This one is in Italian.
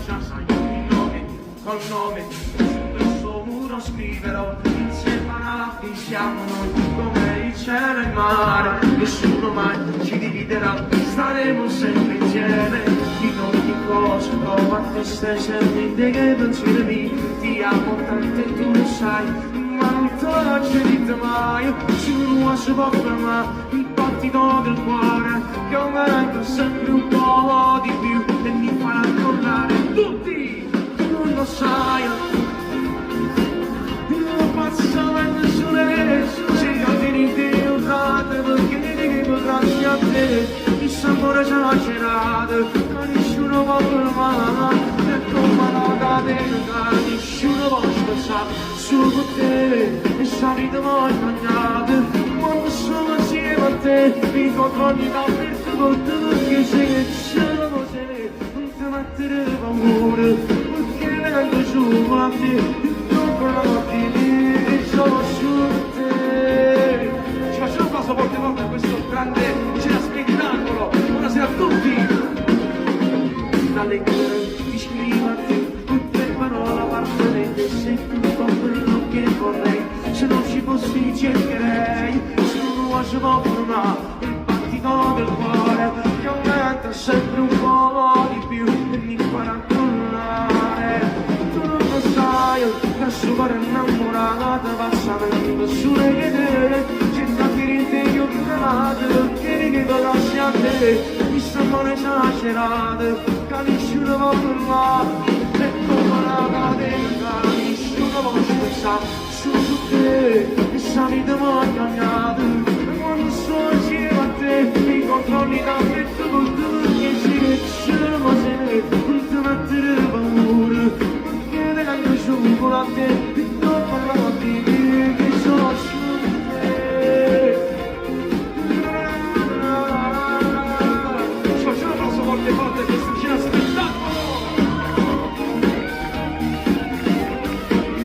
già sai il nome, col nome, sul suo muro scriverò, inseparati siamo noi, come il cielo e il mare, nessuno mai ci dividerà, staremo sempre insieme, in ogni cosa, trova te stesso e niente che pensieri miei, ti amo tanto e tu lo sai, ma non te l'ho detto mai, nessuno si può fermare, il battito del cuore, che aumenta sempre un po' di più, e mi farà crollare tutti, tu non lo sai, io passo e nessuno è, se io ti rincontrate, perché che potresti a te, il sapore c'è macerato, ma nessuno può fermare, e come la catena, nessuno può spezzare, su con te, e salite voi sbagliate, quando sono insieme a te, mi controlli dappertutto, perché sei che ce la cos'è, non ti mettere paura, perché vengo su a te, con la mattina e sono su te. Ci facciamo un passo forte forte a questo grande cena spettacolo. Buonasera a tutti. Dalle cuore ti scrivo a te, tutte parole appartenenti, sei tutto quello che vorrei. Se non ci fossi cercherei, nessuno si può fermare, il battito del cuore che aumenta sempre un po' di più e mi farà crollare. Tu non lo sai, che super innamorata passa venendo su che te, c'è da finire io che perché conosci a te, mi stanno esagerate, che nessuno può fermare, e come la catena, nessuno può spezzare, su te, e salite voi cagnate, e quando sono insieme a te, mi controlli da tutto, perché sei che ce la cos'è, non ti mettere paura, perché vengo su con la te,